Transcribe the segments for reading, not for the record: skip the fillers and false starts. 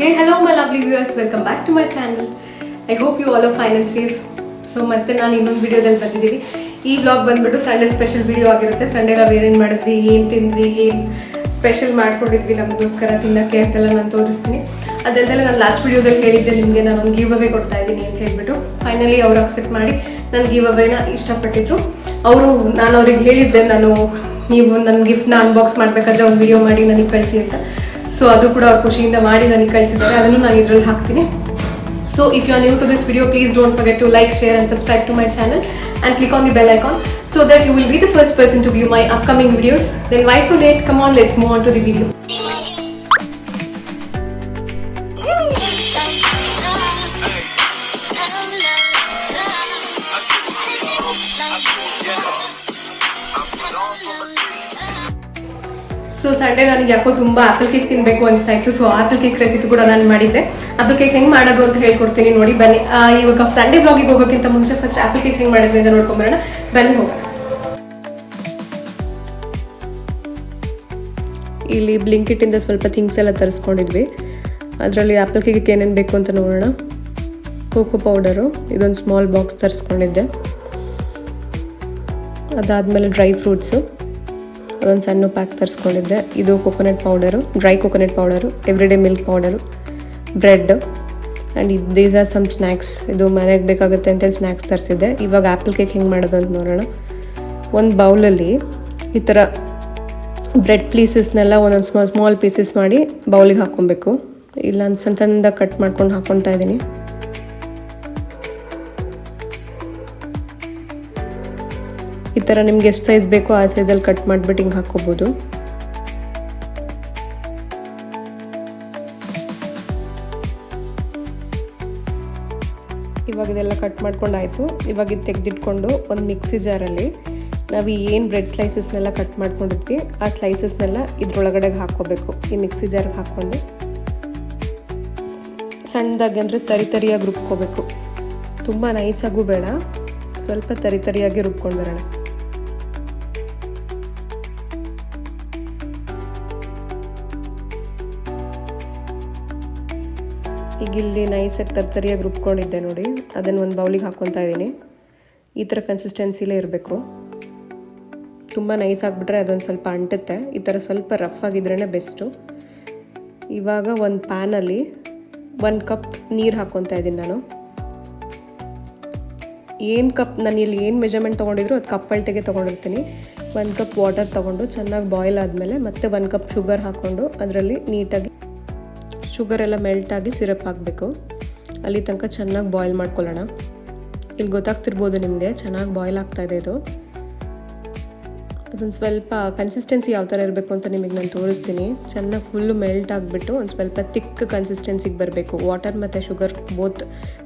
Hey, hello my lovely viewers, welcome back to my channel. I hope you all are fine and safe. So ಮತ್ತೆ ನಾನು ಇನ್ನೊಂದು ವಿಡಿಯೋದಲ್ಲಿ ಬಂದಿದ್ದೀನಿ. ಈ vlog ಬಂದ್ಬಿಟ್ಟು ಸಂಡೇ ಸ್ಪೆಷಲ್ ವಿಡಿಯೋ ಆಗಿರುತ್ತೆ. ಸಂಡೇ ನಾವು ಏನೇನು ಮಾಡಿದ್ವಿ, ಏನು ತಿಂದ್ವಿ, ಏನು ಸ್ಪೆಷಲ್ ಮಾಡ್ಕೊಂಡಿದ್ವಿ ನಮಗೋಸ್ಕರ ತಿನ್ನೋಕ್ಕೆ ಅಂತೆಲ್ಲ ನಾನು ತೋರಿಸ್ತೀನಿ. ಅದಲ್ಲದೆ ನಾನು ಲಾಸ್ಟ್ ವಿಡಿಯೋದಲ್ಲಿ ಹೇಳಿದ್ದೆ ನಿಮಗೆ ನಾನು ಒಂದು ಗಿವ್ ಅವೇ ಕೊಡ್ತಾ ಇದ್ದೀನಿ ಅಂತ ಹೇಳ್ಬಿಟ್ಟು ಫೈನಲಿ ಅವ್ರು ಅಕ್ಸೆಪ್ಟ್ ಮಾಡಿ ನನ್ನ ಗಿವ್ ಅವೇನ ಇಷ್ಟಪಟ್ಟಿದ್ರು. ನಾನು ಅವ್ರಿಗೆ ಹೇಳಿದ್ದೆ ನೀವು ನನ್ನ ಗಿಫ್ಟ್ನ ಅನ್ಬಾಕ್ಸ್ ಮಾಡಬೇಕಾದ್ರೆ ಒಂದು ವಿಡಿಯೋ ಮಾಡಿ ನನಗೆ ಕಳಿಸಿ ಅಂತ. ಸೊ ಅದು ಕೂಡ ಅವ್ರು ಖುಷಿಯಿಂದ ಮಾಡಿ ನನಗೆ ಕಳಿಸಿದ್ದಾರೆ, ಅದನ್ನು ನಾನು ಇದರಲ್ಲಿ ಹಾಕ್ತೀನಿ. So if you are new to this video, please don't forget to like, share and subscribe to my channel and click on the bell icon so that you will be the first person to view my upcoming videos. Then why so late? Come on, let's move on to the video. So Sunday ನನಗೆ ಯಾಕೋ ತುಂಬ apple cake ತಿನ್ನಬೇಕು ಅನಿಸ್ತಾ ಇತ್ತು. So apple cake recipe ಕೂಡ ನಾನು ಮಾಡಿದ್ದೆ. Apple cake ಹೆಂಗೆ ಮಾಡೋದು ಅಂತ ಹೇಳ್ಕೊಡ್ತೀನಿ ನೋಡಿ, ಬನ್ನಿ. ಇವಾಗ ಸಂಡೇ ಬ್ಲಾಗಿಗೆ ಹೋಗೋಕ್ಕಿಂತ ಮುಂಚೆ ಫಸ್ಟ್ ಆಪಲ್ ಕೇಕ್ ಹೆಂಗೆ ಮಾಡಿದ್ವಿ ಅಂತ ನೋಡ್ಕೊಂಬರೋಣ, ಬನ್ನಿ ಹೋಗೋಣ. ಇಲ್ಲಿ ಬ್ಲಿಂಕಿಟಿಂದ ಸ್ವಲ್ಪ ಥಿಂಗ್ಸ್ ಎಲ್ಲ ತರಿಸ್ಕೊಂಡಿದ್ವಿ. ಅದರಲ್ಲಿ ಆಪಲ್ ಕೇಕ್ ಏನೇನು ಬೇಕು ಅಂತ ನೋಡೋಣ. ಕೋಕೋ ಪೌಡರು, ಇದೊಂದು ಸ್ಮಾಲ್ ಬಾಕ್ಸ್ ತರಿಸ್ಕೊಂಡಿದ್ದೆ. ಅದಾದಮೇಲೆ ಡ್ರೈ ಫ್ರೂಟ್ಸು, ಅದೊಂದು ಸಣ್ಣ ಪ್ಯಾಕ್ ತರಿಸ್ಕೊಂಡಿದ್ದೆ. ಇದು coconut powder, dry coconut powder, everyday milk powder, bread and these are some snacks. ಇದು ಮನೆಗೆ ಬೇಕಾಗುತ್ತೆ ಅಂತೇಳಿ ಸ್ನ್ಯಾಕ್ಸ್ ತರಿಸಿದ್ದೆ. ಇವಾಗ ಆ್ಯಪಲ್ ಕೇಕ್ ಹೆಂಗೆ ಮಾಡೋದು ಅಂತ ನೋಡೋಣ. ಒಂದು ಬೌಲಲ್ಲಿ ಈ ಥರ ಬ್ರೆಡ್ ಪೀಸಸ್ನೆಲ್ಲ ಒಂದೊಂದು ಸ್ಮಾಲ್ ಪೀಸಸ್ ಮಾಡಿ ಬೌಲಿಗೆ ಹಾಕ್ಕೊಬೇಕು. ಇಲ್ಲ ಸಣ್ಣ ಸಣ್ಣದಾಗಿ ಕಟ್ ಮಾಡ್ಕೊಂಡು ಹಾಕ್ಕೊತಾ ಇದ್ದೀನಿ. ಈ ಥರ ನಿಮ್ಗೆ ಎಷ್ಟು ಸೈಜ್ ಬೇಕೋ ಆ ಸೈಜಲ್ಲಿ ಕಟ್ ಮಾಡಿಬಿಟ್ಟು ಹಿಂಗೆ ಹಾಕ್ಕೋಬೋದು. ಇವಾಗ ಇದೆಲ್ಲ ಕಟ್ ಮಾಡ್ಕೊಂಡಾಯಿತು. ಇವಾಗ ಇದು ತೆಗೆದಿಟ್ಕೊಂಡು ಒಂದು ಮಿಕ್ಸಿ ಜಾರಲ್ಲಿ ನಾವು ಏನು ಬ್ರೆಡ್ ಸ್ಲೈಸಸ್ನೆಲ್ಲ ಕಟ್ ಮಾಡ್ಕೊಂಡಿದ್ವಿ ಆ ಸ್ಲೈಸಸ್ನೆಲ್ಲ ಇದ್ರೊಳಗಡೆಗೆ ಹಾಕ್ಕೋಬೇಕು. ಈ ಮಿಕ್ಸಿ ಜಾರ್ಗೆ ಹಾಕ್ಕೊಂಡು ಸಣ್ಣದಾಗಿ ಅಂದರೆ ತರಿಯಾಗಿ ರುಬ್ಕೋಬೇಕು. ತುಂಬ ನೈಸಾಗೂ ಬೇಡ, ಸ್ವಲ್ಪ ತರಿಯಾಗಿ ರುಬ್ಕೊಂಡು ಬರೋಣ. ಈಗ ಇಲ್ಲಿ ನೈಸಾಗಿ ತರಿಯಾಗಿ ರುಬ್ಕೊಂಡಿದ್ದೆ ನೋಡಿ, ಅದನ್ನು ಒಂದು ಬೌಲಿಗೆ ಹಾಕ್ಕೊತಾ ಇದ್ದೀನಿ. ಈ ಥರ ಕನ್ಸಿಸ್ಟೆನ್ಸಿಲೇ ಇರಬೇಕು. ತುಂಬ ನೈಸ್ ಆಗಿಬಿಟ್ರೆ ಅದೊಂದು ಸ್ವಲ್ಪ ಅಂಟುತ್ತೆ. ಈ ಥರ ಸ್ವಲ್ಪ ರಫ್ ಆಗಿದ್ರೇ ಬೆಸ್ಟು. ಇವಾಗ ಒಂದು ಪ್ಯಾನಲ್ಲಿ 1 ಕಪ್ ನೀರು ಹಾಕ್ಕೊತಾ ಇದ್ದೀನಿ ನಾನು. ನಾನು ಇಲ್ಲಿ ಏನು ಮೆಜರ್ಮೆಂಟ್ ತೊಗೊಂಡಿದ್ರು ಅದು ಕಪ್ ಅಳತೆಗೆ ತೊಗೊಂಡಿರ್ತೀನಿ. 1 ಕಪ್ ವಾಟರ್ ತೊಗೊಂಡು ಚೆನ್ನಾಗಿ ಬಾಯ್ಲ್ ಆದಮೇಲೆ ಮತ್ತೆ 1 ಕಪ್ ಶುಗರ್ ಹಾಕ್ಕೊಂಡು ಅದರಲ್ಲಿ ನೀಟಾಗಿ ಶುಗರ್ ಎಲ್ಲ ಮೆಲ್ಟಾಗಿ ಸಿರಪ್ ಹಾಕಬೇಕು. ಅಲ್ಲಿ ತನಕ ಚೆನ್ನಾಗಿ ಬಾಯ್ಲ್ ಮಾಡ್ಕೊಳ್ಳೋಣ. ಇಲ್ಲಿ ಗೊತ್ತಾಗ್ತಿರ್ಬೋದು ನಿಮಗೆ, ಚೆನ್ನಾಗಿ ಬಾಯ್ಲ್ ಆಗ್ತಾಯಿದೆ ಇದು. ಅದೊಂದು ಸ್ವಲ್ಪ ಕನ್ಸಿಸ್ಟೆನ್ಸಿ ಯಾವ ಥರ ಇರಬೇಕು ಅಂತ ನಿಮಗೆ ನಾನು ತೋರಿಸ್ತೀನಿ. ಚೆನ್ನಾಗಿ ಫುಲ್ಲು ಮೆಲ್ಟ್ ಆಗಿಬಿಟ್ಟು ಒಂದು ಸ್ವಲ್ಪ ತಿಕ್ ಕನ್ಸಿಸ್ಟೆನ್ಸಿಗೆ ಬರಬೇಕು. ವಾಟರ್ ಮತ್ತು ಶುಗರ್ ಬೋತ್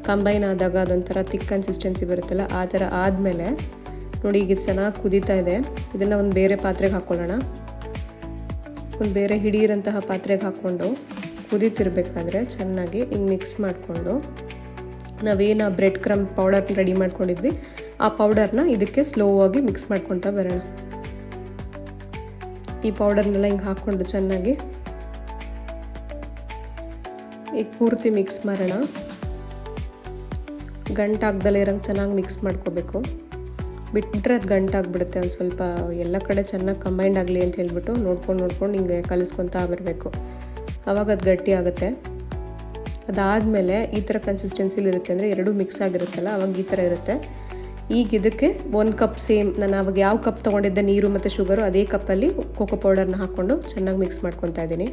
ಕಂಬೈನ್ ಆದಾಗ ಅದೊಂಥರ ತಿಕ್ ಕನ್ಸಿಸ್ಟೆನ್ಸಿ ಬರುತ್ತಲ್ಲ, ಆ ಥರ ಆದಮೇಲೆ ನೋಡಿ ಈಗ ಚೆನ್ನಾಗಿ ಕುದೀತಾ ಇದೆ. ಇದನ್ನು ಒಂದು ಬೇರೆ ಪಾತ್ರೆಗೆ ಹಾಕ್ಕೊಳ್ಳೋಣ. ಒಂದು ಬೇರೆ ಹಿಡಿಯಿರಂತಹ ಪಾತ್ರೆಗೆ ಹಾಕ್ಕೊಂಡು ಕುದೀತಿರ್ಬೇಕಾದ್ರೆ ಚೆನ್ನಾಗಿ ಹಿಂಗೆ ಮಿಕ್ಸ್ ಮಾಡಿಕೊಂಡು ನಾವೇನು ಬ್ರೆಡ್ ಕ್ರಮ್ ಪೌಡರ್ ರೆಡಿ ಮಾಡ್ಕೊಂಡಿದ್ವಿ ಆ ಪೌಡರ್ನ ಇದಕ್ಕೆ ಸ್ಲೋ ಆಗಿ ಮಿಕ್ಸ್ ಮಾಡ್ಕೊತಾ ಬರೋಣ. ಈ ಪೌಡರ್ನೆಲ್ಲ ಹಿಂಗೆ ಹಾಕ್ಕೊಂಡು ಚೆನ್ನಾಗಿ ಈಗ ಪೂರ್ತಿ ಮಿಕ್ಸ್ ಮಾಡೋಣ. ಗಂಟಾಗ್ದಲೇ ಇರೋಂಗೆ ಚೆನ್ನಾಗಿ ಮಿಕ್ಸ್ ಮಾಡ್ಕೋಬೇಕು. ಬಿಟ್ಬಿಟ್ರೆ ಅದು ಗಂಟಾಗ್ಬಿಡುತ್ತೆ. ಒಂದು ಸ್ವಲ್ಪ ಎಲ್ಲ ಕಡೆ ಚೆನ್ನಾಗಿ ಕಂಬೈಂಡ್ ಆಗಲಿ ಅಂತ ಹೇಳ್ಬಿಟ್ಟು ನೋಡ್ಕೊಂಡು ಹಿಂಗೆ ಕಲಿಸ್ಕೊತಾ ಬರಬೇಕು. ಆವಾಗ ಅದು ಗಟ್ಟಿ ಆಗುತ್ತೆ. ಅದಾದಮೇಲೆ ಈ ಥರ ಕನ್ಸಿಸ್ಟೆನ್ಸಿಲಿ ಇರುತ್ತೆ, ಅಂದರೆ ಎರಡೂ ಮಿಕ್ಸ್ ಆಗಿರುತ್ತಲ್ಲ ಅವಾಗ ಈ ಥರ ಇರುತ್ತೆ. ಈಗ ಇದಕ್ಕೆ 1 ಕಪ್ ಸೇಮ್ ನಾನು ಅವಾಗ ಯಾವ ಕಪ್ ತೊಗೊಂಡಿದ್ದೆ ನೀರು ಮತ್ತು ಶುಗರು ಅದೇ ಕಪ್ಪಲ್ಲಿ ಕೋಕೋ ಪೌಡರ್ನ ಹಾಕ್ಕೊಂಡು ಚೆನ್ನಾಗಿ ಮಿಕ್ಸ್ ಮಾಡ್ಕೊತಾ ಇದ್ದೀನಿ.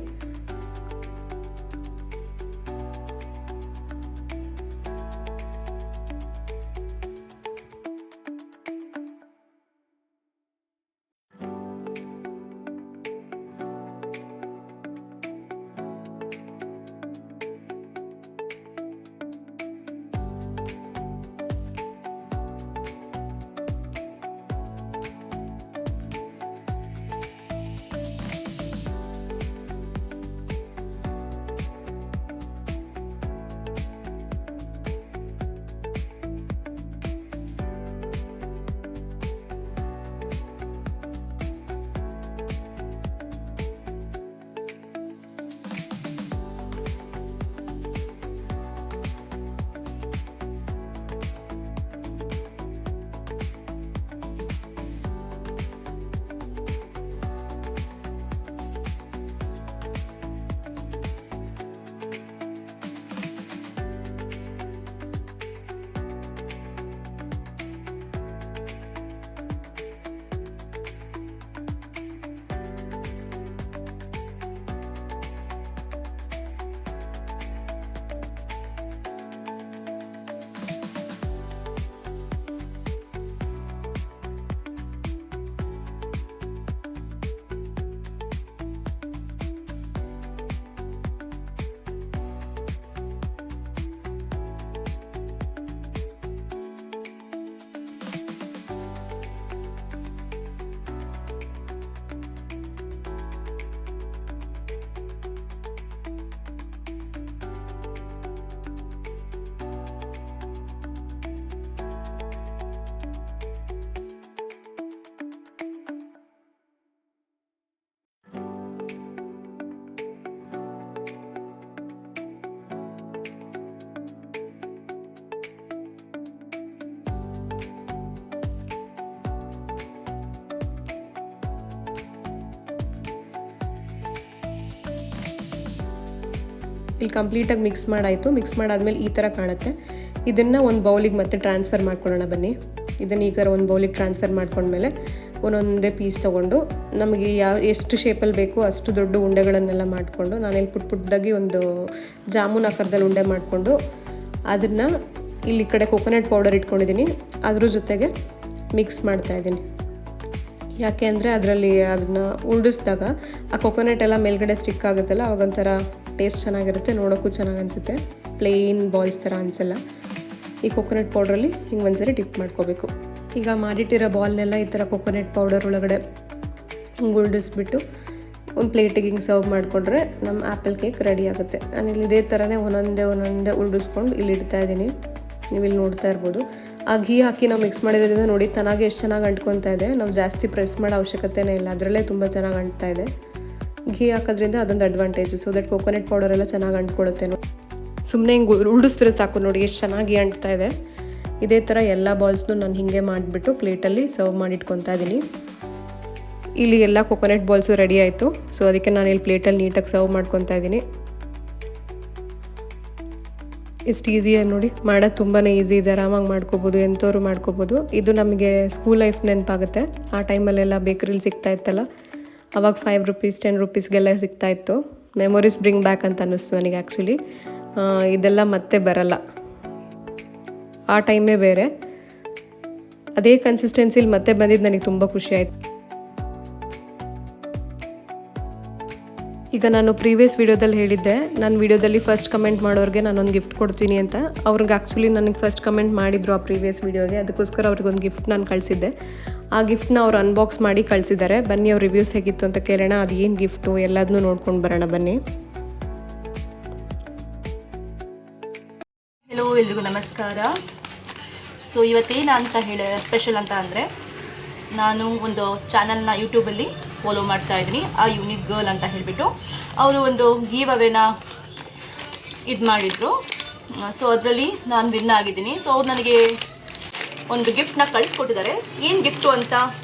ಇಲ್ಲಿ ಕಂಪ್ಲೀಟಾಗಿ ಮಿಕ್ಸ್ ಮಾಡಾಯಿತು. ಮಿಕ್ಸ್ ಮಾಡಾದ್ಮೇಲೆ ಈ ಥರ ಕಾಣುತ್ತೆ. ಇದನ್ನು ಒಂದು ಬೌಲಿಗೆ ಮತ್ತೆ ಟ್ರಾನ್ಸ್ಫರ್ ಮಾಡ್ಕೊಳ್ಳೋಣ ಬನ್ನಿ. ಇದನ್ನು ಈ ಥರ ಒಂದು ಬೌಲಿಗೆ ಟ್ರಾನ್ಸ್ಫರ್ ಮಾಡ್ಕೊಂಡ್ಮೇಲೆ ಒಂದೊಂದೇ ಪೀಸ್ ತೊಗೊಂಡು ನಮಗೆ ಎಷ್ಟು ಶೇಪಲ್ಲಿ ಬೇಕು ಅಷ್ಟು ದೊಡ್ಡ ಉಂಡೆಗಳನ್ನೆಲ್ಲ ಮಾಡಿಕೊಂಡು, ನಾನಿಲ್ಲಿ ಪುಟ್ಟದಾಗಿ ಒಂದು ಜಾಮೂನ್ ಆಕಾರದಲ್ಲಿ ಉಂಡೆ ಮಾಡಿಕೊಂಡು ಅದನ್ನು ಇಲ್ಲಿ ಕಡೆ ಕೊಕೊನಟ್ ಪೌಡರ್ ಇಟ್ಕೊಂಡಿದ್ದೀನಿ, ಅದ್ರ ಜೊತೆಗೆ ಮಿಕ್ಸ್ ಮಾಡ್ತಾಯಿದ್ದೀನಿ. ಯಾಕೆ ಅಂದರೆ ಅದರಲ್ಲಿ ಅದನ್ನು ಉರುಳಿಸಿದಾಗ ಆ ಕೊಕೊನಟ್ ಎಲ್ಲ ಮೇಲ್ಗಡೆ ಸ್ಟಿಕ್ ಆಗುತ್ತಲ್ಲ, ಅವಾಗೊಂಥರ ಟೇಸ್ಟ್ ಚೆನ್ನಾಗಿರುತ್ತೆ, ನೋಡೋಕ್ಕೂ ಚೆನ್ನಾಗಿ ಅನಿಸುತ್ತೆ. ಪ್ಲೇನ್ ಬಾಲ್ಸ್ ಥರ ಅನಿಸಲ್ಲ. ಈ ಕೊಕೊನಟ್ ಪೌಡ್ರಲ್ಲಿ ಹಿಂಗೆ ಒಂದ್ಸರಿ ಡಿಪ್ ಮಾಡ್ಕೋಬೇಕು. ಈಗ ಮಾಡಿಟ್ಟಿರೋ ಬಾಲ್ನೆಲ್ಲ ಈ ಥರ ಕೊಕೊನಟ್ ಪೌಡರ್ ಒಳಗಡೆ ಹಿಂಗೆ ಉರುಳಿಸ್ಬಿಟ್ಟು ಒಂದು ಪ್ಲೇಟಿಗೆ ಹಿಂಗೆ ಸರ್ವ್ ಮಾಡಿಕೊಂಡ್ರೆ ನಮ್ಮ ಆ್ಯಪಲ್ ಕೇಕ್ ರೆಡಿ ಆಗುತ್ತೆ. ನಾನಿಲ್ಲಿ ಇದೇ ಥರನೇ ಒಂದೊಂದೇ ಉರುಳಿಸ್ಕೊಂಡು ಇಲ್ಲಿ ಇಡ್ತಾ ಇದ್ದೀನಿ. ನೀವು ಇಲ್ಲಿ ನೋಡ್ತಾ ಇರ್ಬೋದು. ಆ ಘೀ ಹಾಕಿ ನಾವು ಮಿಕ್ಸ್ ಮಾಡಿರೋದ್ರಿಂದ ನೋಡಿ ಚೆನ್ನಾಗಿ ಎಷ್ಟು ಚೆನ್ನಾಗಿ ಅಂಟ್ಕೊತಾ ಇದೆ. ನಾವು ಜಾಸ್ತಿ ಪ್ರೆಸ್ ಮಾಡೋ ಅವಶ್ಯಕತೆನೇ ಇಲ್ಲ, ಅದರಲ್ಲೇ ತುಂಬ ಚೆನ್ನಾಗಿ ಅಂಟ್ತಾ ಇದೆ. ಘೀ ಹಾಕೋದ್ರಿಂದ ಅದೊಂದು advantage. So that coconut powder ಎಲ್ಲ ಚೆನ್ನಾಗಿ ಅಂಟ್ಕೊಳುತ್ತೆ. ಸುಮ್ಮನೆ ಹಿಂಗೆ ಉರುಳಿಸಿದ್ರೆ ಸಾಕು ನೋಡಿ ಎಷ್ಟು ಚೆನ್ನಾಗಿ ಅಂಟ್ತಾ ಇದೆ. ಇದೇ ಥರ ಎಲ್ಲ ಬಾಲ್ಸ್ನು ನಾನು ಹೀಗೆ ಮಾಡಿಬಿಟ್ಟು ಪ್ಲೇಟಲ್ಲಿ ಸರ್ವ್ ಮಾಡಿಟ್ಕೊತಾ ಇದ್ದೀನಿ. ಇಲ್ಲಿ ಎಲ್ಲ ಕೊಕೊನಟ್ ಬಾಲ್ಸು ರೆಡಿ ಆಯಿತು. ಸೊ ಅದಕ್ಕೆ ನಾನು ಇಲ್ಲಿ ಪ್ಲೇಟಲ್ಲಿ ನೀಟಾಗಿ ಸರ್ವ್ ಮಾಡ್ಕೊತಾ ಇದ್ದೀನಿ. ಎಷ್ಟು ಈಸಿಯಾಗಿ ನೋಡಿ, ಮಾಡೋದು ತುಂಬಾ ಈಸಿ ಇದೆ. ಆರಾಮಾಗಿ ಮಾಡ್ಕೋಬೋದು, ಎಂಥವ್ರು ಮಾಡ್ಕೋಬೋದು. ಇದು ನಮಗೆ ಸ್ಕೂಲ್ ಲೈಫ್ ನೆನಪಾಗುತ್ತೆ. ಆ ಟೈಮಲ್ಲೆಲ್ಲ ಬೇಕ್ರಿಲಿ ಸಿಗ್ತಾ ಇತ್ತಲ್ಲ, ಅವಾಗ 5 ರೂಪೀಸ್ 10 ರೂಪೀಸ್ಗೆಲ್ಲ ಸಿಗ್ತಾಯಿತ್ತು. ಮೆಮೊರೀಸ್ ಬ್ರಿಂಗ್ ಬ್ಯಾಕ್ ಅಂತ ಅನ್ನಿಸ್ತು ನನಗೆ ಆ್ಯಕ್ಚುಲಿ. ಇದೆಲ್ಲ ಮತ್ತೆ ಬರಲ್ಲ, ಆ ಟೈಮೇ ಬೇರೆ. ಅದೇ ಕನ್ಸಿಸ್ಟೆನ್ಸಿಲಿ ಮತ್ತೆ ಬಂದಿದ್ದು ನನಗೆ ತುಂಬ ಖುಷಿ ಆಯಿತು. ಈಗ ನಾನು ಪ್ರೀವಿಯಸ್ ವೀಡಿಯೋದಲ್ಲಿ ಹೇಳಿದ್ದೆ, ನಾನು ವೀಡಿಯೋದಲ್ಲಿ ಫಸ್ಟ್ ಕಮೆಂಟ್ ಮಾಡೋರಿಗೆ ನಾನೊಂದು ಗಿಫ್ಟ್ ಕೊಡ್ತೀನಿ ಅಂತ. ಅವ್ರಿಗೆ ಆ್ಯಕ್ಚುಲಿ ನನಗೆ ಫಸ್ಟ್ ಕಮೆಂಟ್ ಮಾಡಿದ್ರು ಆ ಪ್ರೀವಿಯಸ್ ವೀಡಿಯೋಗೆ, ಅದಕ್ಕೋಸ್ಕರ ಅವ್ರಿಗೊಂದು ಗಿಫ್ಟ್ ನಾನು ಕಳಿಸಿದ್ದೆ. ಆ ಗಿಫ್ಟ್ನ ಅವ್ರು ಅನ್ಬಾಕ್ಸ್ ಮಾಡಿ ಕಳಿಸಿದ್ದಾರೆ. ಬನ್ನಿ ಅವ್ರ ರಿವ್ಯೂಸ್ ಹೇಗಿತ್ತು ಅಂತ ಕೇಳೋಣ. ಅದು ಏನು ಗಿಫ್ಟು ಎಲ್ಲದನ್ನೂ ನೋಡ್ಕೊಂಡು ಬರೋಣ ಬನ್ನಿ. ಹೆಲೋ, ಎಲ್ರಿಗೂ ನಮಸ್ಕಾರ. ಸೊ ಇವತ್ತೇನು ಅಂತ ಸ್ಪೆಷಲ್ ಅಂತ ಅಂದರೆ, ನಾನು ಒಂದು ಚಾನಲ್ನ ಯೂಟ್ಯೂಬಲ್ಲಿ ಫಾಲೋ ಮಾಡ್ತಾ ಇದ್ದೀನಿ, ಆ ಯೂನಿಕ್ ಗರ್ಲ್ ಅಂತ ಹೇಳಿಬಿಟ್ಟು. ಅವರು ಒಂದು ಗೀವ್ ಅವೇನ ಇದು ಮಾಡಿದರು. ಸೊ ಅದರಲ್ಲಿ ನಾನು ವಿನ್ ಆಗಿದ್ದೀನಿ. ಸೊ ಅವ್ರು ನನಗೆ ಒಂದು ಗಿಫ್ಟ್ನ ಕಳಿಸ್ಕೊಟ್ಟಿದ್ದಾರೆ. ಏನು ಗಿಫ್ಟು ಅಂತ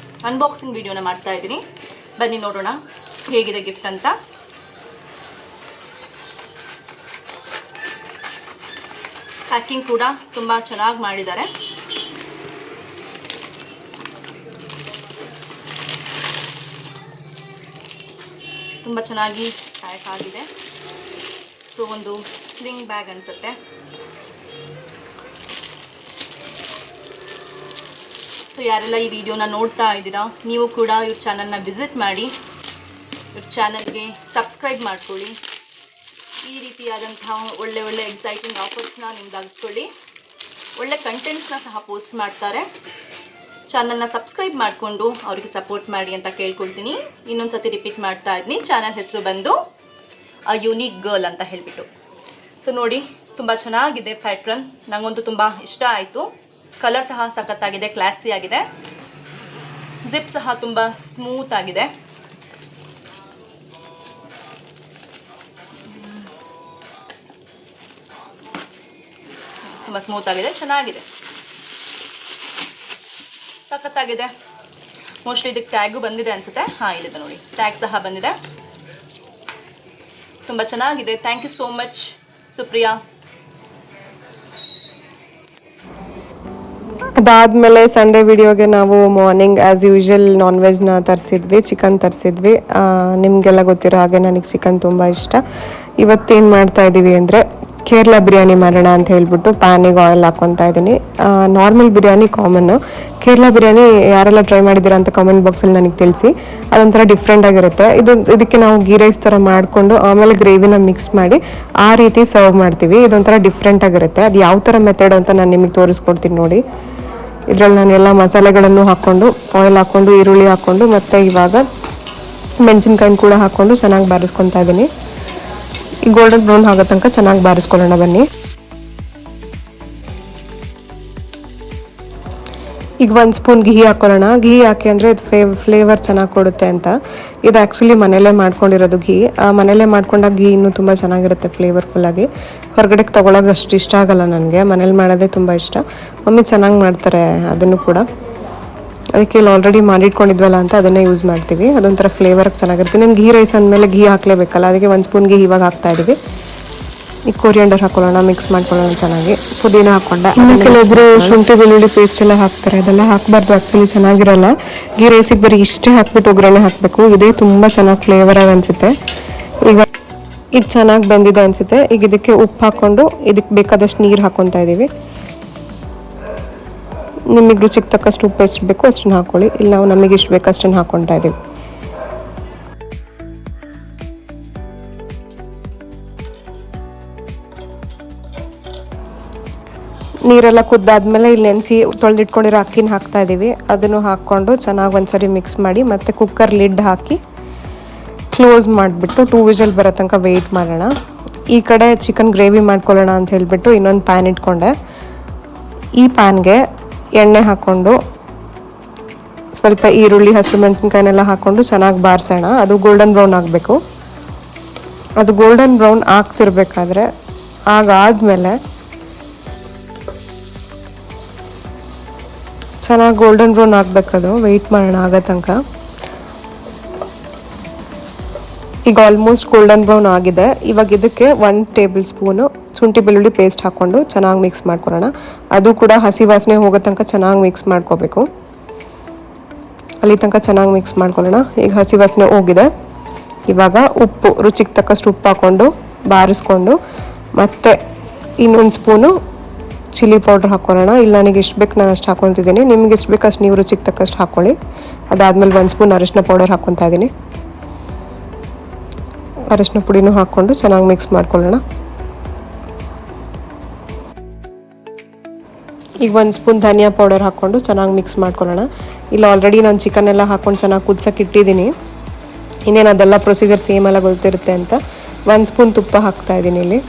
ಅನ್ಬಾಕ್ಸಿಂಗ್ ವಿಡಿಯೋನ ಮಾಡ್ತಾ ಇದ್ದೀನಿ. ಬನ್ನಿ ನೋಡೋಣ ಹೇಗಿದೆ ಗಿಫ್ಟ್ ಅಂತ. ಪ್ಯಾಕಿಂಗ್ ಕೂಡ ತುಂಬ ಚೆನ್ನಾಗಿ ಮಾಡಿದ್ದಾರೆ. ತುಂಬ ಚೆನ್ನಾಗಿ ಪ್ಯಾಕ್ ಆಗಿದೆ. ಸೊ ಒಂದು ಸ್ಲಿಂಗ್ ಬ್ಯಾಗ್ ಅನಿಸುತ್ತೆ. ಸೊ ಯಾರೆಲ್ಲ ಈ ವಿಡಿಯೋನ ನೋಡ್ತಾ ಇದ್ದೀರಾ, ನೀವು ಕೂಡ ಇವ್ರ ಚಾನಲ್ನ ವಿಸಿಟ್ ಮಾಡಿ, ಇವ್ರ ಚಾನಲ್ಗೆ ಸಬ್ಸ್ಕ್ರೈಬ್ ಮಾಡ್ಕೊಳ್ಳಿ. ಈ ರೀತಿಯಾದಂತಹ ಒಳ್ಳೆ ಎಕ್ಸೈಟಿಂಗ್ ಆಫರ್ಸ್ನ ನಿಮ್ದಾಗಿಸ್ಕೊಳ್ಳಿ. ಒಳ್ಳೆ ಕಂಟೆಂಟ್ಸ್ನ ಸಹ ಪೋಸ್ಟ್ ಮಾಡ್ತಾರೆ. ಚಾನಲ್ನ ಸಬ್ಸ್ಕ್ರೈಬ್ ಮಾಡಿಕೊಂಡು ಅವರಿಗೆ ಸಪೋರ್ಟ್ ಮಾಡಿ ಅಂತ ಕೇಳ್ಕೊಳ್ತೀನಿ. ಇನ್ನೊಂದು ಸತಿ ರಿಪೀಟ್ ಮಾಡ್ತಾ ಇದ್ದೀನಿ. ಚಾನಲ್ ಹೆಸರು ಬಂದು ಆ ಯೂನಿಕ್ ಗರ್ಲ್ ಅಂತ ಹೇಳಿಬಿಟ್ಟು. ಸೊ ನೋಡಿ, ತುಂಬ ಚೆನ್ನಾಗಿದೆ ಪ್ಯಾಟ್ರನ್. ನನಗಂತೂ ತುಂಬ ಇಷ್ಟ ಆಯಿತು. ಕಲರ್ ಸಹ ಸಖತ್ತಾಗಿದೆ, ಕ್ಲಾಸಿ ಆಗಿದೆ. ಜಿಪ್ ಸಹ ತುಂಬ ಸ್ಮೂತ್ ಆಗಿದೆ. ತುಂಬ ಸ್ಮೂತ್ ಆಗಿದೆ, ಚೆನ್ನಾಗಿದೆ, ಸಖತ್ತಾಗಿದೆ. ಮೋಸ್ಟ್ಲಿ ಇದಕ್ಕೆ ಟ್ಯಾಗು ಬಂದಿದೆ ಅನಿಸುತ್ತೆ. ಹಾಂ, ಇಲ್ಲಿದೆ ನೋಡಿ, ಟ್ಯಾಗ್ ಸಹ ಬಂದಿದೆ. ತುಂಬ ಚೆನ್ನಾಗಿದೆ. Thank you so much Supriya. ಅದಾದಮೇಲೆ ಸಂಡೇ ವಿಡಿಯೋಗೆ ನಾವು ಮಾರ್ನಿಂಗ್ ಆ್ಯಸ್ ಯೂಶ್ವಲ್ ನಾನ್ ವೆಜ್ನ ತರಿಸಿದ್ವಿ, ಚಿಕನ್ ತರಿಸಿದ್ವಿ. ನಿಮಗೆಲ್ಲ ಗೊತ್ತಿರೋ ಹಾಗೆ ನನಗೆ ಚಿಕನ್ ತುಂಬ ಇಷ್ಟ. ಇವತ್ತೇನು ಮಾಡ್ತಾ ಇದ್ದೀವಿ ಅಂದರೆ ಕೇರಳ ಬಿರಿಯಾನಿ ಮಾಡೋಣ ಅಂತ ಹೇಳ್ಬಿಟ್ಟು ಪ್ಯಾನಿಗೆ ಆಯಿಲ್ ಹಾಕ್ಕೊತಾ ಇದ್ದೀನಿ. ನಾರ್ಮಲ್ ಬಿರಿಯಾನಿ ಕಾಮನ್ನು, ಕೇರಳ ಬಿರಿಯಾನಿ ಯಾರೆಲ್ಲ ಟ್ರೈ ಮಾಡಿದ್ದೀರಾ ಅಂತ ಕಾಮೆಂಟ್ ಬಾಕ್ಸಲ್ಲಿ ನನಗೆ ತಿಳಿಸಿ. ಅದೊಂಥರ ಡಿಫ್ರೆಂಟಾಗಿರುತ್ತೆ. ಇದಕ್ಕೆ ನಾವು ಗೀ ರೈಸ್ ಥರ ಮಾಡಿಕೊಂಡು ಆಮೇಲೆ ಗ್ರೇವಿನ ಮಿಕ್ಸ್ ಮಾಡಿ ಆ ರೀತಿ ಸರ್ವ್ ಮಾಡ್ತೀವಿ. ಇದೊಂಥರ ಡಿಫ್ರೆಂಟಾಗಿರುತ್ತೆ. ಅದು ಯಾವ ಥರ ಮೆಥಡ್ ಅಂತ ನಾನು ನಿಮಗೆ ತೋರಿಸ್ಕೊಡ್ತೀನಿ ನೋಡಿ. ಇದರಲ್ಲಿ ನಾನು ಎಲ್ಲ ಮಸಾಲೆಗಳನ್ನು ಹಾಕ್ಕೊಂಡು, ಆಯಿಲ್ ಹಾಕ್ಕೊಂಡು, ಈರುಳ್ಳಿ ಹಾಕ್ಕೊಂಡು, ಮತ್ತು ಇವಾಗ ಮೆಣಸಿನ್ಕಾಯಿ ಕೂಡ ಹಾಕ್ಕೊಂಡು ಚೆನ್ನಾಗಿ ಬಾರಿಸ್ಕೊತಾ ಇದ್ದೀನಿ. ಈ ಗೋಲ್ಡನ್ ಬ್ರೌನ್ ಆಗೋ ತನಕ ಚೆನ್ನಾಗಿ ಬಾರಿಸ್ಕೊಳ್ಳೋಣ ಬನ್ನಿ. ಈಗ 1 ಸ್ಪೂನ್ ಘೀ ಹಾಕ್ಕೊಳ್ಳೋಣ. ಘೀ ಯಾಕೆ ಅಂದರೆ ಇದು ಫ್ಲೇವರ್ ಚೆನ್ನಾಗಿ ಕೊಡುತ್ತೆ ಅಂತ. ಇದು ಆ್ಯಕ್ಚುಲಿ ಮನೆಯಲ್ಲೇ ಮಾಡ್ಕೊಂಡಿರೋದು ಘೀ. ಮನೆಯಲ್ಲೇ ಮಾಡ್ಕೊಂಡಾಗ ಘೀ ಇನ್ನೂ ತುಂಬ ಚೆನ್ನಾಗಿರುತ್ತೆ ಫ್ಲೇವರ್ಫುಲ್ಲಾಗಿ. ಹೊರಗಡೆಗೆ ತೊಗೊಳೋಕೆ ಅಷ್ಟು ಇಷ್ಟ ಆಗಲ್ಲ ನನಗೆ, ಮನೇಲಿ ಮಾಡೋದೇ ತುಂಬ ಇಷ್ಟ. ಮಮ್ಮಿ ಚೆನ್ನಾಗಿ ಮಾಡ್ತಾರೆ ಅದನ್ನು ಕೂಡ. ಅದಕ್ಕೆ ಇಲ್ಲಿ ಆಲ್ರೆಡಿ ಮಾಡಿಟ್ಕೊಂಡಿದ್ವಲ್ಲ ಅಂತ ಅದನ್ನೇ ಯೂಸ್ ಮಾಡ್ತೀವಿ. ಅದೊಂಥರ ಫ್ಲೇವರ್ಗೆ ಚೆನ್ನಾಗಿರುತ್ತೆ. ನಾನು ಘೀ ರೈಸ್ ಅಂದಮೇಲೆ ಘೀ ಹಾಕಲೇಬೇಕಲ್ಲ, ಅದಕ್ಕೆ 1 ಸ್ಪೂನ್ ಘೀ ಇವಾಗ ಹಾಕ್ತಾಯಿದ್ದೀವಿ. ಈ ಕೊರಿಯಂಡರ್ ಹಾಕೊಳ್ಳೋಣ, ಮಿಕ್ಸ್ ಮಾಡ್ಕೊಳ್ಳೋಣ ಚೆನ್ನಾಗಿ. ಪುದೀನ ಹಾಕೊಂಡೆ. ಇನ್ನು ಕೆಲವೊಬ್ರು ಶುಂಠಿ ಬೆಳ್ಳುಳ್ಳಿ ಪೇಸ್ಟ್ ಎಲ್ಲ ಹಾಕ್ತಾರೆ, ಅದೆಲ್ಲ ಹಾಕಬಾರ್ದು, ಆ್ಯಕ್ಚುಲಿ ಚೆನ್ನಾಗಿರಲ್ಲ. ಗೀ ರೈಸಿಗೆ ಬರೀ ಇಷ್ಟೇ ಹಾಕ್ಬಿಟ್ಟು ಒಗ್ಗರಣೆ ಹಾಕಬೇಕು. ಇದೇ ತುಂಬ ಚೆನ್ನಾಗಿ ಫ್ಲೇವರಾಗಿ ಅನಿಸುತ್ತೆ. ಈಗ ಇದು ಚೆನ್ನಾಗಿ ಬಂದಿದೆ ಅನಿಸುತ್ತೆ. ಈಗ ಇದಕ್ಕೆ ಉಪ್ಪು ಹಾಕ್ಕೊಂಡು ಇದಕ್ಕೆ ಬೇಕಾದಷ್ಟು ನೀರು ಹಾಕ್ಕೊತಾ ಇದ್ದೀವಿ. ನಿಮಗೆ ರುಚಿಗೆ ತಕ್ಕಷ್ಟು ಉಪ್ಪು ಎಷ್ಟು ಬೇಕೋ ಅಷ್ಟನ್ನು ಹಾಕ್ಕೊಳ್ಳಿ. ಇಲ್ಲಿ ನಾವು ನಮಗೆ ಎಷ್ಟು ಬೇಕೋ ಅಷ್ಟನ್ನು ಹಾಕ್ಕೊತಾ ಇದ್ದೀವಿ. ನೀರೆಲ್ಲ ಕುದ್ದಾದ್ಮೇಲೆ ಇಲ್ಲಿ ನೆನೆಸಿ ತೊಳೆದಿಟ್ಕೊಂಡಿರೋ ಅಕ್ಕಿನ ಹಾಕ್ತಾ ಇದ್ದೀವಿ. ಅದನ್ನು ಹಾಕ್ಕೊಂಡು ಚೆನ್ನಾಗಿ ಒಂದ್ಸರಿ ಮಿಕ್ಸ್ ಮಾಡಿ ಮತ್ತೆ ಕುಕ್ಕರ್ ಲಿಡ್ ಹಾಕಿ ಕ್ಲೋಸ್ ಮಾಡಿಬಿಟ್ಟು 2 ವಿಷಲ್ ಬರೋ ತನಕ ವೆಯ್ಟ್ ಮಾಡೋಣ. ಈ ಕಡೆ ಚಿಕನ್ ಗ್ರೇವಿ ಮಾಡ್ಕೊಳ್ಳೋಣ ಅಂತ ಹೇಳಿಬಿಟ್ಟು ಇನ್ನೊಂದು ಪ್ಯಾನ್ ಇಟ್ಕೊಂಡೆ. ಈ ಪ್ಯಾನ್ಗೆ ಎಣ್ಣೆ ಹಾಕ್ಕೊಂಡು ಸ್ವಲ್ಪ ಈರುಳ್ಳಿ, ಹಸಿರು ಮೆಣಸಿನ್ಕಾಯಿನೆಲ್ಲ ಹಾಕ್ಕೊಂಡು ಚೆನ್ನಾಗಿ ಬಾರಿಸೋಣ. ಅದು ಗೋಲ್ಡನ್ ಬ್ರೌನ್ ಆಗಬೇಕು. ಅದು ಗೋಲ್ಡನ್ ಬ್ರೌನ್ ಆಗ್ತಿರ್ಬೇಕಾದ್ರೆ ಆಗಾದಮೇಲೆ ಚೆನ್ನಾಗಿ ಗೋಲ್ಡನ್ ಬ್ರೌನ್ ಆಗಬೇಕದು. ವೆಯ್ಟ್ ಮಾಡೋಣ ಆಗೋ ತನಕ. ಈಗ ಆಲ್ಮೋಸ್ಟ್ ಗೋಲ್ಡನ್ ಬ್ರೌನ್ ಆಗಿದೆ. ಇವಾಗ ಇದಕ್ಕೆ 1 ಟೇಬಲ್ ಸ್ಪೂನು ಶುಂಠಿ ಬೆಳ್ಳುಳ್ಳಿ ಪೇಸ್ಟ್ ಹಾಕ್ಕೊಂಡು ಚೆನ್ನಾಗಿ ಮಿಕ್ಸ್ ಮಾಡ್ಕೊಳ್ಳೋಣ. ಅದು ಕೂಡ ಹಸಿ ವಾಸನೆ ಹೋಗೋ ತನಕ ಚೆನ್ನಾಗಿ ಮಿಕ್ಸ್ ಮಾಡ್ಕೋಬೇಕು. ಅಲ್ಲಿ ತನಕ ಚೆನ್ನಾಗಿ ಮಿಕ್ಸ್ ಮಾಡ್ಕೊಳ್ಳೋಣ. ಈಗ ಹಸಿ ವಾಸನೆ ಹೋಗಿದೆ. ಇವಾಗ ಉಪ್ಪು, ರುಚಿಗೆ ತಕ್ಕಷ್ಟು ಉಪ್ಪು ಹಾಕ್ಕೊಂಡು ಬಾರಿಸ್ಕೊಂಡು ಮತ್ತೆ ಇನ್ನೊಂದು ಸ್ಪೂನು ಚಿಲ್ಲಿ ಪೌಡ್ರ್ ಹಾಕ್ಕೊಳ್ಳೋಣ. ಇಲ್ಲಿ ನನಗೆ ಎಷ್ಟು ಬೇಕು ನಾನು ಅಷ್ಟು ಹಾಕ್ಕೊತಿದ್ದೀನಿ. ನಿಮ್ಗೆ ಎಷ್ಟು ಬೇಕು ಅಷ್ಟು ನೀವು ರುಚಿಗೆ ತಕ್ಕಷ್ಟು ಹಾಕ್ಕೊಳ್ಳಿ. ಅದಾದಮೇಲೆ 1 ಸ್ಪೂನ್ ಅರಿಶಿನ ಪೌಡರ್ ಹಾಕ್ಕೊತಾ ಇದ್ದೀನಿ. ಅರಿಶಿನ ಪುಡಿನೂ ಹಾಕ್ಕೊಂಡು ಚೆನ್ನಾಗಿ ಮಿಕ್ಸ್ ಮಾಡ್ಕೊಳ್ಳೋಣ. ಈಗ 1 ಸ್ಪೂನ್ ಧನಿಯಾ ಪೌಡರ್ ಹಾಕ್ಕೊಂಡು ಚೆನ್ನಾಗಿ ಮಿಕ್ಸ್ ಮಾಡ್ಕೊಳ್ಳೋಣ. ಇಲ್ಲಿ ಆಲ್ರೆಡಿ ನಾನು ಚಿಕನ್ ಎಲ್ಲ ಹಾಕ್ಕೊಂಡು ಚೆನ್ನಾಗಿ ಕುದ್ಸಕ್ಕೆ ಇಟ್ಟಿದ್ದೀನಿ. ಇನ್ನೇನು ಅದೆಲ್ಲ ಪ್ರೊಸೀಜರ್ ಸೇಮ್ ಎಲ್ಲ ಗೊತ್ತಿರುತ್ತೆ ಅಂತ 1 ಸ್ಪೂನ್ ತುಪ್ಪ ಹಾಕ್ತಾ ಇದ್ದೀನಿ. ಇಲ್ಲಿ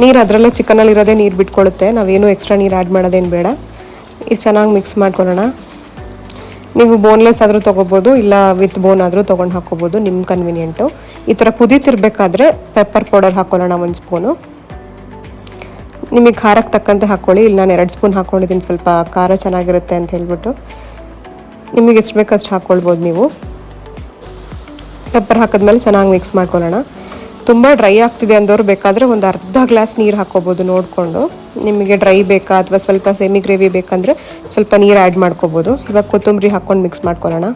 ನೀರು ಅದರಲ್ಲೇ ಚಿಕನಲ್ಲಿರೋದೇ ನೀರು ಬಿಟ್ಕೊಳ್ಳುತ್ತೆ. ನಾವೇನು ಎಕ್ಸ್ಟ್ರಾ ನೀರು ಆ್ಯಡ್ ಮಾಡೋದೇನು ಬೇಡ. ಇದು ಚೆನ್ನಾಗಿ ಮಿಕ್ಸ್ ಮಾಡ್ಕೊಳ್ಳೋಣ. ನೀವು ಬೋನ್ಲೆಸ್ ಆದರೂ ತೊಗೋಬೋದು, ಇಲ್ಲ ವಿತ್ ಬೋನ್ ಆದರೂ ತೊಗೊಂಡು ಹಾಕ್ಕೋಬೋದು, ನಿಮ್ಮ ಕನ್ವೀನಿಯೆಂಟು. ಈ ಥರ ಕುದೀತಿರ್ಬೇಕಾದ್ರೆ ಪೆಪ್ಪರ್ ಪೌಡರ್ ಹಾಕ್ಕೊಳ್ಳೋಣ 1 ಸ್ಪೂನು. ನಿಮಗೆ ಖಾರಕ್ಕೆ ತಕ್ಕಂತೆ ಹಾಕ್ಕೊಳ್ಳಿ. ಇಲ್ಲಿ ನಾನು 2 ಸ್ಪೂನ್ ಹಾಕ್ಕೊಂಡಿದ್ದೀನಿ, ಸ್ವಲ್ಪ ಖಾರ ಚೆನ್ನಾಗಿರುತ್ತೆ ಅಂತ ಹೇಳ್ಬಿಟ್ಟು. ನಿಮಗೆ ಎಷ್ಟು ಬೇಕು ಅಷ್ಟು ಹಾಕ್ಕೊಳ್ಬೋದು ನೀವು. ಪೆಪ್ಪರ್ ಹಾಕಿದ್ಮೇಲೆ ಚೆನ್ನಾಗಿ ಮಿಕ್ಸ್ ಮಾಡ್ಕೊಳ್ಳೋಣ. ತುಂಬ ಡ್ರೈ ಆಗ್ತಿದೆ ಅಂದವರು ಬೇಕಾದರೆ ಒಂದು ಅರ್ಧ ಗ್ಲಾಸ್ ನೀರು ಹಾಕ್ಕೋಬೋದು ನೋಡಿಕೊಂಡು. ನಿಮಗೆ ಡ್ರೈ ಬೇಕಾ ಅಥವಾ ಸ್ವಲ್ಪ ಸೆಮಿ ಗ್ರೇವಿ ಬೇಕಂದರೆ ಸ್ವಲ್ಪ ನೀರು ಆ್ಯಡ್ ಮಾಡ್ಕೋಬೋದು. ಇವಾಗ ಕೊತ್ತಂಬರಿ ಹಾಕ್ಕೊಂಡು ಮಿಕ್ಸ್ ಮಾಡ್ಕೊಳ್ಳೋಣ.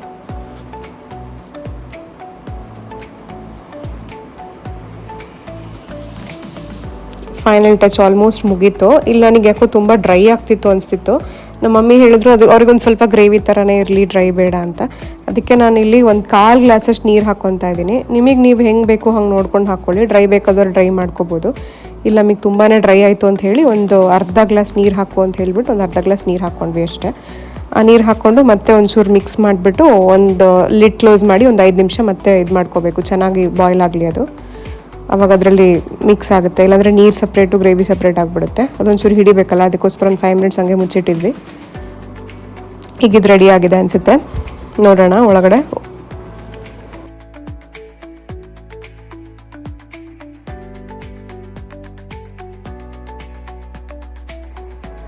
ಫೈನಲ್ ಟಚ್ ಆಲ್ಮೋಸ್ಟ್ ಮುಗೀತು. ಇಲ್ಲಿ ನನಗೆ ಯಾಕೋ ತುಂಬ ಡ್ರೈ ಆಗ್ತಿತ್ತು ಅನಿಸ್ತಿತ್ತು. ನಮ್ಮ ಮಮ್ಮಿ ಹೇಳಿದ್ರು ಅದು ಅವ್ರಿಗೊಂದು ಸ್ವಲ್ಪ ಗ್ರೇವಿ ಥರನೇ ಇರಲಿ, ಡ್ರೈ ಬೇಡ ಅಂತ. ಅದಕ್ಕೆ ನಾನು ಇಲ್ಲಿ 1/4 ಗ್ಲಾಸಷ್ಟು ನೀರು ಹಾಕ್ಕೊತಾ ಇದ್ದೀನಿ. ನಿಮಗೆ ನೀವು ಹೆಂಗೆ ಬೇಕು ಹಂಗೆ ನೋಡ್ಕೊಂಡು ಹಾಕ್ಕೊಳ್ಳಿ. ಡ್ರೈ ಬೇಕಾದ್ರೆ ಡ್ರೈ ಮಾಡ್ಕೋಬೋದು. ಇಲ್ಲ ನಮಗೆ ತುಂಬಾ ಡ್ರೈ ಆಯಿತು ಅಂತ ಹೇಳಿ ಒಂದು ಅರ್ಧ ಗ್ಲಾಸ್ ನೀರು ಹಾಕು ಅಂತ ಹೇಳ್ಬಿಟ್ಟು ಒಂದು ಅರ್ಧ ಗ್ಲಾಸ್ ನೀರು ಹಾಕ್ಕೊಂಡ್ವಿ ಅಷ್ಟೇ. ಆ ನೀರು ಹಾಕ್ಕೊಂಡು ಮತ್ತೆ ಒಂಚೂರು ಮಿಕ್ಸ್ ಮಾಡಿಬಿಟ್ಟು ಒಂದು ಲಿಡ್ ಕ್ಲೋಸ್ ಮಾಡಿ ಒಂದು 5 ನಿಮಿಷ ಮತ್ತೆ ಇದು ಮಾಡ್ಕೋಬೇಕು, ಚೆನ್ನಾಗಿ ಬಾಯ್ಲ್ ಆಗಲಿ ಅದು. ಆವಾಗ ಅದರಲ್ಲಿ ಮಿಕ್ಸ್ ಆಗುತ್ತೆ. ಇಲ್ಲಾಂದರೆ ನೀರು ಸಪ್ರೇಟು ಗ್ರೇವಿ ಸಪ್ರೇಟ್ ಆಗಿಬಿಡುತ್ತೆ. ಅದೊಂಚೂರು ಹಿಡಿಬೇಕಲ್ಲ, ಅದಕ್ಕೋಸ್ಕರ ಒಂದು 5 ಮಿನಿಟ್ಸ್ ಹಂಗೆ ಮುಚ್ಚಿಟ್ಟಿದ್ವಿ. ಈಗ ಇದು ರೆಡಿ ಆಗಿದೆ ಅನಿಸುತ್ತೆ. ನೋಡೋಣ ಒಳಗಡೆ.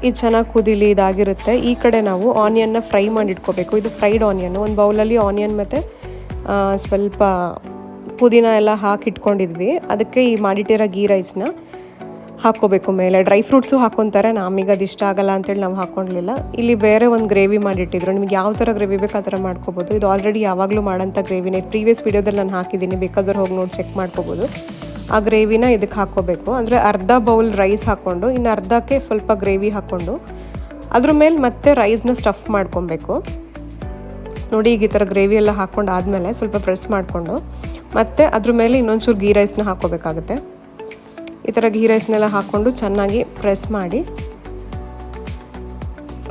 ಇದು ಚೆನ್ನಾಗಿ ಕುದೀಲಿ, ಇದಾಗಿರುತ್ತೆ. ಈ ಕಡೆ ನಾವು ಆನಿಯನ್ನ ಫ್ರೈ ಮಾಡಿ ಇಟ್ಕೋಬೇಕು. ಇದು ಫ್ರೈಡ್ ಆನಿಯನ್. ಒಂದು ಬೌಲಲ್ಲಿ ಆನಿಯನ್ ಮತ್ತು ಸ್ವಲ್ಪ ಪುದೀನ ಎಲ್ಲ ಹಾಕಿ ಇಟ್ಕೊಂಡಿದ್ವಿ. ಅದಕ್ಕೆ ಈ ಮಾಡಿಟ್ಟಿರೋ ಗೀ ರೈಸ್ನ ಹಾಕ್ಕೋಬೇಕು ಮೇಲೆ. ಡ್ರೈ ಫ್ರೂಟ್ಸು ಹಾಕ್ಕೊತಾರೆ, ನಮಗೆ ಅದು ಇಷ್ಟ ಆಗಲ್ಲ ಅಂತೇಳಿ ನಾವು ಹಾಕ್ಕೊಳ್ಲಿಲ್ಲ. ಇಲ್ಲಿ ಬೇರೆ ಒಂದು ಗ್ರೇವಿ ಮಾಡಿಟ್ಟಿದ್ರು. ನಿಮ್ಗೆ ಯಾವ ಥರ ಗ್ರೇವಿ ಬೇಕು ಆ ಥರ ಮಾಡ್ಕೋಬೋದು. ಇದು ಆಲ್ರೆಡಿ ಯಾವಾಗಲೂ ಮಾಡೋಂಥ ಗ್ರೇವಿನೇ. ಪ್ರೀವಿಯಸ್ ವೀಡಿಯೋದಲ್ಲಿ ನಾನು ಹಾಕಿದ್ದೀನಿ, ಬೇಕಾದ್ರೆ ಹೋಗಿ ನೋಡಿ ಚೆಕ್ ಮಾಡ್ಕೋಬೋದು. ಆ ಗ್ರೇವಿನ ಇದಕ್ಕೆ ಹಾಕ್ಕೋಬೇಕು. ಅಂದರೆ ಅರ್ಧ ಬೌಲ್ ರೈಸ್ ಹಾಕ್ಕೊಂಡು ಇನ್ನು ಅರ್ಧಕ್ಕೆ ಸ್ವಲ್ಪ ಗ್ರೇವಿ ಹಾಕ್ಕೊಂಡು ಅದ್ರ ಮೇಲೆ ಮತ್ತೆ ರೈಸ್ನ ಸ್ಟಫ್ ಮಾಡ್ಕೊಬೇಕು. ನೋಡಿ ಈಗ ಈ ಥರ ಗ್ರೇವಿ ಎಲ್ಲ ಹಾಕ್ಕೊಂಡು ಆದಮೇಲೆ ಸ್ವಲ್ಪ ಪ್ರೆಸ್ ಮಾಡಿಕೊಂಡು ಮತ್ತು ಅದ್ರ ಮೇಲೆ ಇನ್ನೊಂಚೂರು ಗೀ ರೈಸ್ನ ಹಾಕ್ಕೋಬೇಕಾಗುತ್ತೆ. ಈ ಥರ ಗೀ ರೈಸ್ನೆಲ್ಲ ಹಾಕ್ಕೊಂಡು ಚೆನ್ನಾಗಿ ಪ್ರೆಸ್ ಮಾಡಿ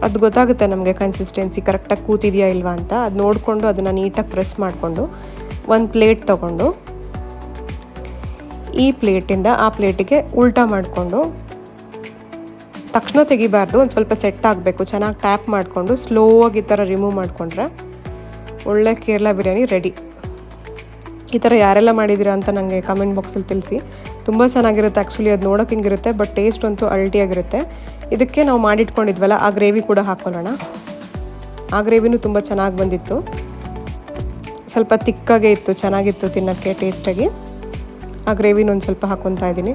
ಅದು ಗೊತ್ತಾಗುತ್ತೆ ನಮಗೆ ಕನ್ಸಿಸ್ಟೆನ್ಸಿ ಕರೆಕ್ಟಾಗಿ ಕೂತಿದೆಯಾ ಇಲ್ವಾ ಅಂತ. ಅದು ನೋಡಿಕೊಂಡು ಅದನ್ನು ನೀಟಾಗಿ ಪ್ರೆಸ್ ಮಾಡಿಕೊಂಡು ಒಂದು ಪ್ಲೇಟ್ ತೊಗೊಂಡು ಈ ಪ್ಲೇಟಿಂದ ಆ ಪ್ಲೇಟಿಗೆ ಉಲ್ಟಾ ಮಾಡಿಕೊಂಡು ತಕ್ಷಣ ತೆಗಿಬಾರ್ದು, ಒಂದು ಸ್ವಲ್ಪ ಸೆಟ್ ಆಗಬೇಕು. ಚೆನ್ನಾಗಿ ಟ್ಯಾಪ್ ಮಾಡಿಕೊಂಡು ಸ್ಲೋವಾಗಿ ಈ ಥರ ರಿಮೂವ್ ಮಾಡಿಕೊಂಡ್ರೆ ಒಳ್ಳೆ ಕೇರಳ ಬಿರಿಯಾನಿ ರೆಡಿ. ಈ ಥರ ಯಾರೆಲ್ಲ ಮಾಡಿದ್ದೀರಾ ಅಂತ ನನಗೆ ಕಮೆಂಟ್ ಬಾಕ್ಸಲ್ಲಿ ತಿಳಿಸಿ. ತುಂಬ ಚೆನ್ನಾಗಿರುತ್ತೆ ಆ್ಯಕ್ಚುಲಿ. ಅದು ನೋಡೋಕೆ ಹಿಂಗಿರುತ್ತೆ, ಬಟ್ ಟೇಸ್ಟ್ ಅಂತೂ ಅಲ್ಟಿಯಾಗಿರುತ್ತೆ. ಇದಕ್ಕೆ ನಾವು ಮಾಡಿಟ್ಕೊಂಡಿದ್ವಲ್ಲ ಆ ಗ್ರೇವಿ ಕೂಡ ಹಾಕ್ಕೊಳ್ಳೋಣ. ಆ ಗ್ರೇವಿನೂ ತುಂಬ ಚೆನ್ನಾಗಿ ಬಂದಿತ್ತು, ಸ್ವಲ್ಪ ತಿಕ್ಕಾಗೇ ಇತ್ತು, ಚೆನ್ನಾಗಿತ್ತು ತಿನ್ನೋಕ್ಕೆ ಟೇಸ್ಟಾಗಿ. ಆ ಗ್ರೇವಿನ ಒಂದು ಸ್ವಲ್ಪ ಹಾಕ್ಕೊತಾ ಇದ್ದೀನಿ.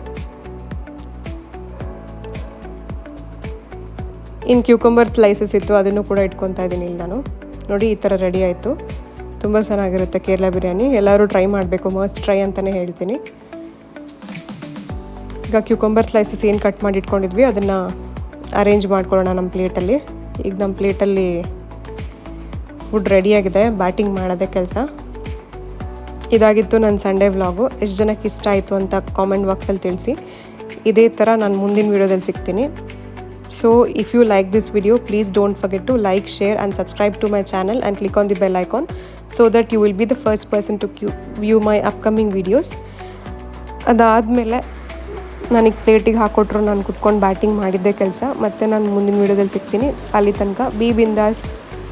ಇನ್ನು ಕ್ಯೂಕಂಬರ್ ಸ್ಲೈಸಸ್ ಇತ್ತು, ಅದನ್ನು ಕೂಡ ಇಟ್ಕೊತಾ ಇದ್ದೀನಿ ಇಲ್ಲಿ ನಾನು. ನೋಡಿ ಈ ಥರ ರೆಡಿ ಆಯಿತು. ತುಂಬ ಚೆನ್ನಾಗಿರುತ್ತೆ ಕೇರಳ ಬಿರಿಯಾನಿ. ಎಲ್ಲರೂ ಟ್ರೈ ಮಾಡಬೇಕು, ಮಸ್ಟ್ ಟ್ರೈ ಅಂತಲೇ ಹೇಳ್ತೀನಿ. ಈಗ ಕ್ಯೂಕಂಬರ್ ಸ್ಲೈಸಸ್ ಏನು ಕಟ್ ಮಾಡಿ ಇಟ್ಕೊಂಡಿದ್ವಿ ಅದನ್ನು ಅರೇಂಜ್ ಮಾಡ್ಕೊಳ್ಳೋಣ ನಮ್ಮ ಪ್ಲೇಟಲ್ಲಿ. ಈಗ ನಮ್ಮ ಪ್ಲೇಟಲ್ಲಿ ಫುಡ್ ರೆಡಿಯಾಗಿದೆ, ಬ್ಯಾಟಿಂಗ್ ಮಾಡೋದೇ ಕೆಲಸ. ಇದಾಗಿತ್ತು ನನ್ನ ಸಂಡೇ ವ್ಲಾಗು. ಎಷ್ಟು ಜನಕ್ಕೆ ಇಷ್ಟ ಆಯಿತು ಅಂತ ಕಾಮೆಂಟ್ ಬಾಕ್ಸಲ್ಲಿ ತಿಳಿಸಿ. ಇದೇ ಥರ ನಾನು ಮುಂದಿನ ವೀಡಿಯೋದಲ್ಲಿ ಸಿಗ್ತೀನಿ. So if you like this video, please don't forget to like, share and subscribe to my channel and click on the bell icon so that you will be the first person to view my upcoming videos. ಅದಾದಮೇಲೆ ನನಗೆ ಪ್ಲೇಟಿಗೆ ಹಾಕ್ಕೊಟ್ರು, ನಾನು ಕುತ್ಕೊಂಡು batting ಮಾಡಿದ್ದೆ ಕೆಲಸ. ಮತ್ತು ನಾನು ಮುಂದಿನ ವೀಡಿಯೋದಲ್ಲಿ ಸಿಗ್ತೀನಿ. ಅಲ್ಲಿ ತನಕ ಬಿ ಬಿಂದಾಸ್,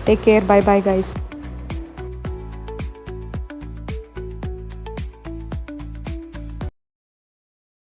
take care, bye bye guys.